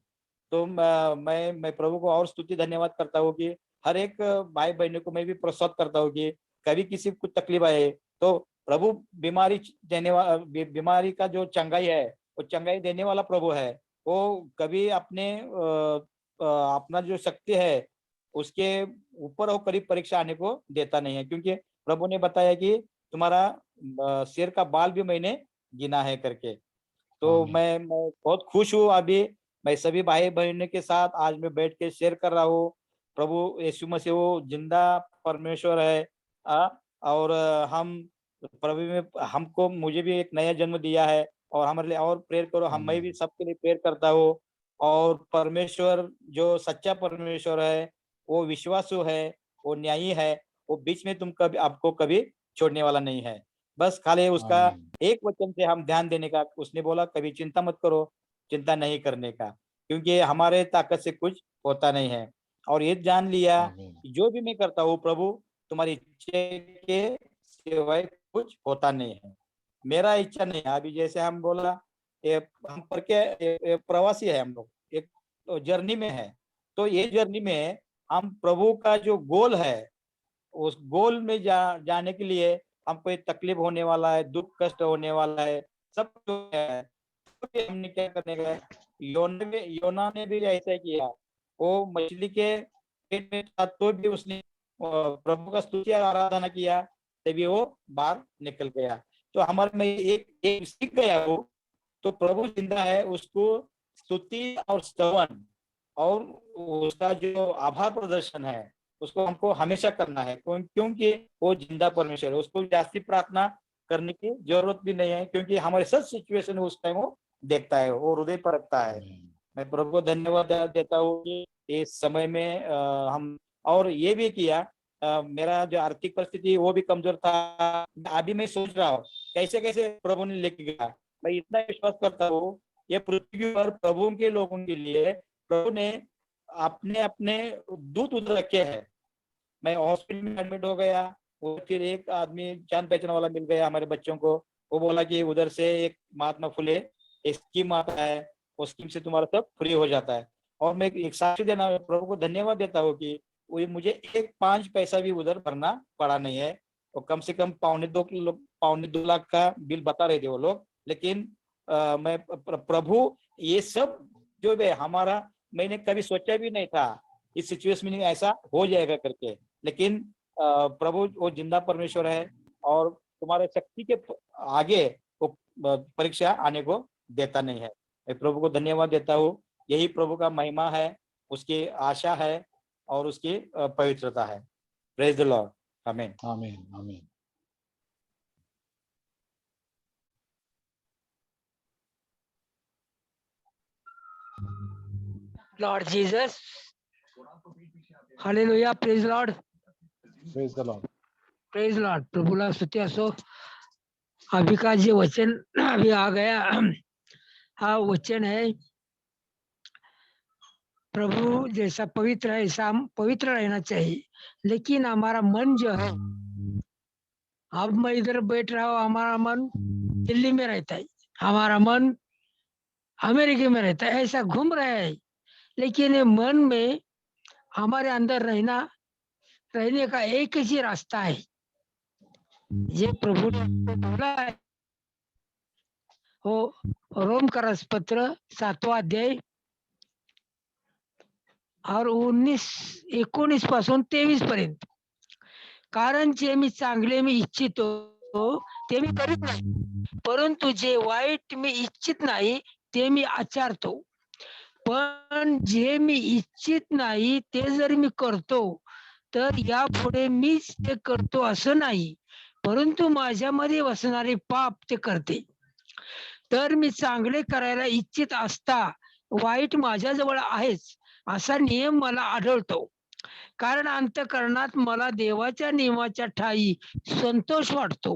तो मैं प्रभु को और स्तुति धन्यवाद करता हूँ कि हर एक भाई बहनों को मैं भी प्रोत्साहित करता हूँ कि कभी किसी को तकलीफ आए तो प्रभु बीमारी का जो चंगाई है वो चंगाई देने वाला प्रभु है। वो कभी अपने अपना जो शक्ति है उसके ऊपर वो करीब परीक्षा आने को देता नहीं है, क्योंकि प्रभु ने बताया कि तुम्हारा सिर का बाल भी मैंने गिना है करके। तो मैं बहुत खुश हूँ। अभी मैं सभी भाई बहनों के साथ आज मैं बैठ के शेयर कर रहा हूँ। प्रभु यीशु मसीह वो जिंदा परमेश्वर है और हम प्रभु में हमको मुझे भी एक नया जन्म दिया है और हमारे लिए और प्रेयर करो। हम मैं भी सबके लिए प्रेयर करता हूँ। और परमेश्वर जो सच्चा परमेश्वर है वो विश्वासु है, वो न्यायी है, वो बीच में तुम कभी आपको कभी छोड़ने वाला नहीं है। बस खाली उसका एक वचन से हम ध्यान देने का। उसने बोला कभी चिंता मत करो, चिंता नहीं करने का, क्योंकि हमारे ताकत से कुछ होता नहीं है। और ये जान लिया जो भी मैं करता हूँ प्रभु तुम्हारी इच्छा के सिवाय कुछ होता नहीं है। मेरा इच्छा नहीं है। अभी जैसे हम बोला हम पर के प्रवासी है, हम लोग एक तो जर्नी में है। तो ये जर्नी में हम प्रभु का जो गोल है उस गोल में जाने के लिए हमको एक तकलीफ होने वाला है, दुख कष्ट होने वाला है, सब है। तो हमने क्या करने का है, योना ने भी ऐसा किया। वो मछली के पेट में था तो भी उसने प्रभु का स्तुति आराधना किया। तभी वो बाहर निकल गया। तो हमारे में एक सीख गया वो, तो प्रभु जिंदा है, उसको स्तुति और स्तवन और उसका जो आभार प्रदर्शन है उसको हमको हमेशा करना है, क्योंकि वो जिंदा परमेश्वर है। उसको जास्ती प्रार्थना करने की जरूरत भी नहीं है, क्योंकि हमारे सब सिचुएशन उस टाइम वो देखता है, वो हृदय पर रखता है। मैं प्रभु को धन्यवाद देता हूँ कि इस समय में हम, और ये भी किया, मेरा जो आर्थिक परिस्थिति वो भी कमजोर था। अभी मैं सोच रहा हूँ कैसे कैसे प्रभु ने लेके गया। मैं इतना विश्वास करता हूँ ये पृथ्वी पर प्रभु के लोगों के लिए प्रभु ने अपने अपने दूत उधर रखे हैं। मैं हॉस्पिटल में एडमिट हो गया, वो फिर एक आदमी जान पहचान वाला मिल गया हमारे बच्चों को। वो बोला कि उधर से एक महात्मा फुले एक स्कीम आता है, वो स्कीम से तुम्हारा सब फ्री हो जाता है। और मैं एक साक्षी देना प्रभु को धन्यवाद देता हूँ कि वो मुझे एक 5 पैसा भी उधर भरना पड़ा नहीं है। और कम से कम 2.25 लाख का बिल बता रहे थे वो लोग। लेकिन मैं प्रभु ये सब जो है हमारा, मैंने कभी सोचा भी नहीं था इस सिचुएशन में ऐसा हो जाएगा करके। लेकिन प्रभु वो जिंदा परमेश्वर है और तुम्हारे शक्ति के आगे वो परीक्षा आने को देता नहीं है। मैं प्रभु को धन्यवाद देता हूँ। यही प्रभु का महिमा है, उसकी आशा है और उसकी पवित्रता है। Praise the Lord. आमीन आमीन आमीन। Lord Jesus. Hallelujah. Praise Lord. Praise the Lord. Praise Lord. प्रभुला स्तुति असो। अभी का जो वचन अभी आ गया, हाँ वचन है प्रभु जैसा पवित्र है ऐसा हम पवित्र रहना चाहिए। लेकिन हमारा मन जो है, अब मैं इधर बैठ रहा हूँ, हमारा मन दिल्ली में रहता है, हमारा मन अमेरिका में रहता है, ऐसा घूम रहा है। लेकिन ये मन में हमारे अंदर रहने का एक ही रास्ता है। ये प्रभु ने हमको बोला है, वो रोम का पत्र 7वां अध्याय और 19 पासून 23 पर्यंत। कारण जे मी चांगले मी इच्छितो ते मी करीत नाही, परंतु जे वाईट मी इच्छित नाही ते मी आचरतो। पण जे मी इच्छित नाही ते जर मी करतो तर यापुढे मीच ते करतो असं नाही, परंतु माझ्यामध्ये वसणारे पाप ते करते। तर मी चांगले करायला इच्छित असता वाईट माझ्याजवळ आहेच असा नियम मला आढळतो। कारण अंतःकरणात मला देवाच्या नियमाच्या ठायी संतोष वाटतो,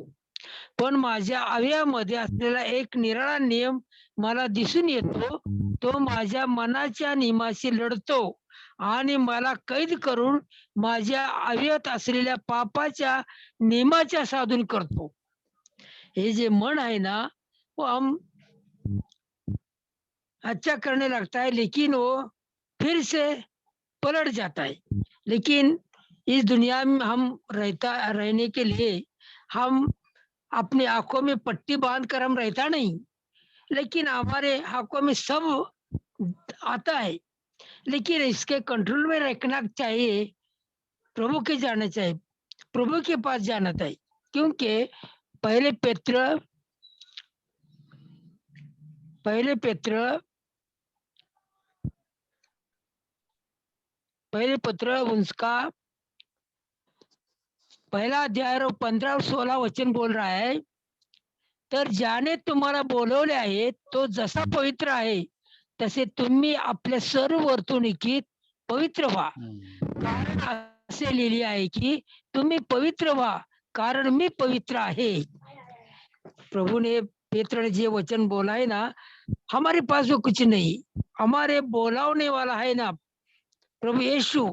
पण माझ्या अवयवामध्ये असलेला एक निराळा नियम मला दिसून येतो, तो माझ्या मनाच्या नियमाशी लढतो आणि मला कैद करून माझ्या अवयवात असलेल्या पापाच्या नियमाच्या साधून करतो। हे जे मन आहे ना, वो हम अच्छा करने लगता है लेकिन वो फिर से पलट जाता है। लेकिन इस दुनिया में हम रहने के लिए हम अपनी आंखों में पट्टी बांध कर हम रहता नहीं, लेकिन हमारे आंखों में सब आता है, लेकिन इसके कंट्रोल में रखना चाहिए। प्रभु के जाना चाहिए, प्रभु के पास जाना चाहिए, क्योंकि पहले पत्र उसका पहला अध्याय 15 और 16 वचन बोल रहा है, तर ज्याने तुम्हाला बोलवले आहे तो जसा पवित्र आहे तसे तुम्ही आपल्या सर्व वर्तणुकीत पवित्र व्हा। कारण असे लिहिले आहे की तुम्ही पवित्र व्हा कारण मी पवित्र आहे। प्रभु ने पेत्र ने जे वचन बोला है ना, हमारे पास वो कुछ नहीं, हमारे बोलावने वाला है ना प्रभु यीशु,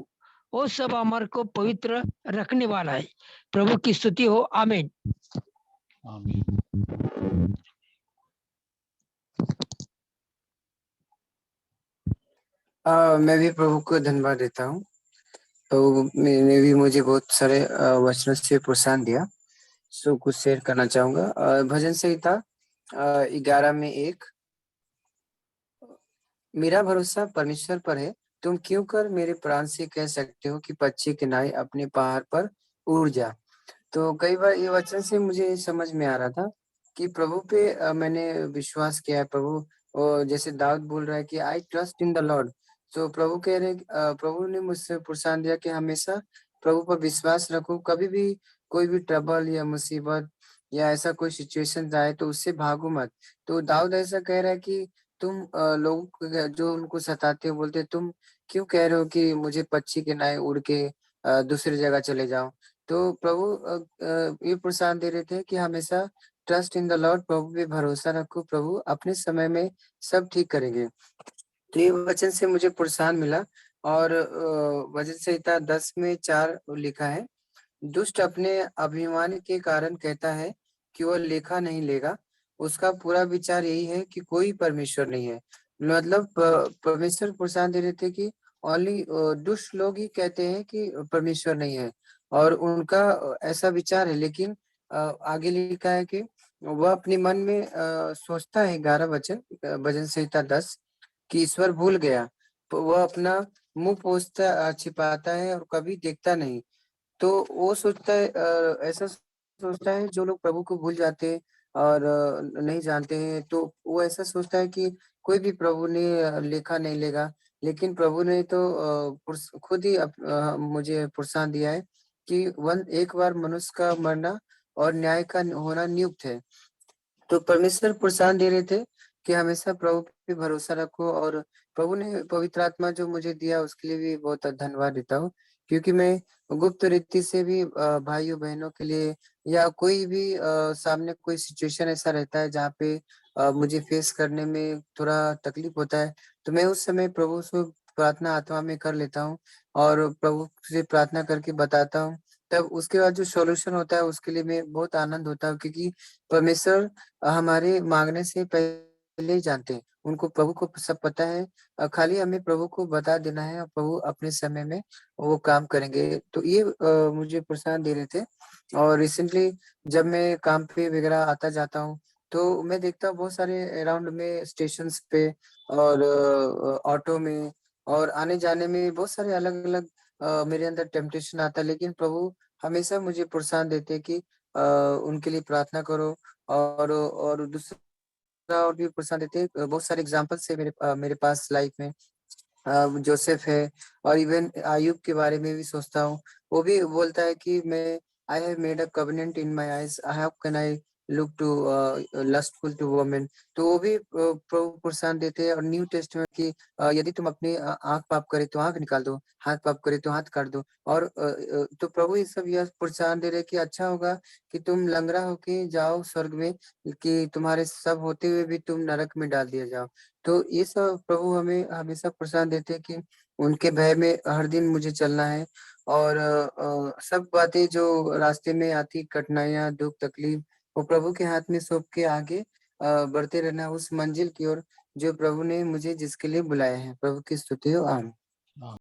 वो सब हमारे को पवित्र रखने वाला है। प्रभु की स्तुति हो। आमीन आमीन। मैं भी प्रभु को धन्यवाद देता हूँ। तो मैंने भी मुझे बहुत सारे वचनों से प्रोत्साहन दिया, सो कुछ शेयर करना चाहूंगा। भजन संहिता 11 में 1, मेरा भरोसा परमेश्वर पर है, तुम क्यों कर मेरे प्राण से कह सकते हो कि पक्षी के नाई अपने पहाड़ पर उड़ जा। तो कई बार ये वचन से मुझे समझ में आ रहा था कि प्रभु पे मैंने विश्वास किया है। प्रभु और जैसे दाऊद बोल रहा है कि I trust in the Lord. तो प्रभु कह रहे प्रभु ने मुझसे प्रोत्साहन दिया कि हमेशा प्रभु पर विश्वास रखो। कभी भी कोई भी ट्रबल या मुसीबत या ऐसा कोई सिचुएशन आए तो उससे भागो मत। तो दाऊद ऐसा कह रहा है कि तुम लोगों को जो उनको सताते हो बोलते तुम क्यों कह रहे हो कि मुझे पक्षी के नाए उड़ के दूसरी जगह चले जाओ। तो प्रभु ये प्रोत्साहन दे रहे थे कि हमेशा ट्रस्ट इन द लॉर्ड, प्रभु पे भरोसा रखो, प्रभु अपने समय में सब ठीक करेंगे। तो ये वचन से मुझे प्रोत्साहन मिला। और वचन संहिता 10 में 4 लिखा है, दुष्ट अपने अभिमान के कारण कहता है कि वह लेखा नहीं लेगा। उसका पूरा विचार यही है कि कोई परमेश्वर नहीं है। मतलब परमेश्वर प्रोत्साहन दे रहे थे कि ओनली दुष्ट लोग ही कहते हैं कि परमेश्वर नहीं है और उनका ऐसा विचार है। लेकिन आगे लिखा है कि वह अपने मन में सोचता है, 11 वचन भजन संहिता 10, कि ईश्वर भूल गया। तो वह अपना मुंह पोंछता छिपाता है और कभी देखता नहीं। तो वो सोचता है ऐसा सोचता है जो लोग प्रभु को भूल जाते हैं और नहीं जानते हैं, तो वो ऐसा सोचता है कि कोई भी प्रभु ने लेखा नहीं लेगा। लेकिन प्रभु ने तो खुद ही मुझे प्रोत्साहन दिया है कि एक बार मनुष्य का मरना और न्याय का होना नियुक्त है। तो परमेश्वर प्रोत्साहन दे रहे थे कि हमेशा प्रभु पे भरोसा रखो। और प्रभु ने पवित्र आत्मा जो मुझे दिया उसके लिए भी बहुत धन्यवाद देता हूँ, क्योंकि मैं गुप्त रीति से भी भाइयों बहनों के लिए या कोई भी सामने कोई सिचुएशन ऐसा रहता है जहाँ पे मुझे फेस करने में थोड़ा तकलीफ होता है, तो मैं उस समय प्रभु से प्रार्थना आत्मा में कर लेता हूँ और प्रभु से प्रार्थना करके बताता हूँ। तब उसके बाद जो सॉल्यूशन होता है उसके लिए मैं बहुत आनंद होता हूँ, क्योंकि परमेश्वर हमारे मांगने से पहले ही जानते हैं। उनको प्रभु को सब पता है। खाली हमें प्रभु को बता देना है और प्रभु अपने समय में वो काम करेंगे। तो ये मुझे प्रोत्साहन दे रहे थे। और रिसेंटली जब मैं काम पे वगैरह आता जाता हूँ तो मैं देखता हूँ बहुत सारे अराउंड में स्टेशंस पे और ऑटो में और आने जाने में बहुत सारे अलग-अलग मेरे अंदर टेम्पटेशन आता है, लेकिन प्रभु हमेशा मुझे प्रोत्साहन देते हैं कि उनके लिए प्रार्थना करो। और दूसरा और भी प्रोत्साहन देते हैं। बहुत सारे एग्जांपल्स है मेरे पास लाइफ में। जोसेफ है और इवन अय्यूब के बारे में भी सोचता हूँ। वो भी बोलता है कि मैं I have made a covenant in my eyes, how can I look to lustful to women. तो वो भी प्रभु प्रोत्साहन देते हैं। और न्यू टेस्टमेंट की यदि तुम अपनी आँख पाप करे तो आँख निकाल दो, हाथ पाप करे तो हाथ काट दो। और तो प्रभु ये सब यह प्रोत्साहन दे रहे हैं कि अच्छा होगा कि तुम लंगड़ा होके जाओ स्वर्ग में, कि तुम्हारे सब होते हुए भी तुम नरक में डाल दिया जाओ। तो ये सब प्रभु हमें हमेशा प्रोत्साहन देते हैं कि उनके भय में हर दिन मुझे चलना है। और सब बातें जो रास्ते में आती कठिनाइयाँ, दुःख, तकलीफ, वो प्रभु के हाथ में सौंप के आगे बढ़ते रहना उस मंजिल की ओर जो प्रभु ने मुझे जिसके लिए बुलाया है। प्रभु की स्तुति हो, आमीन।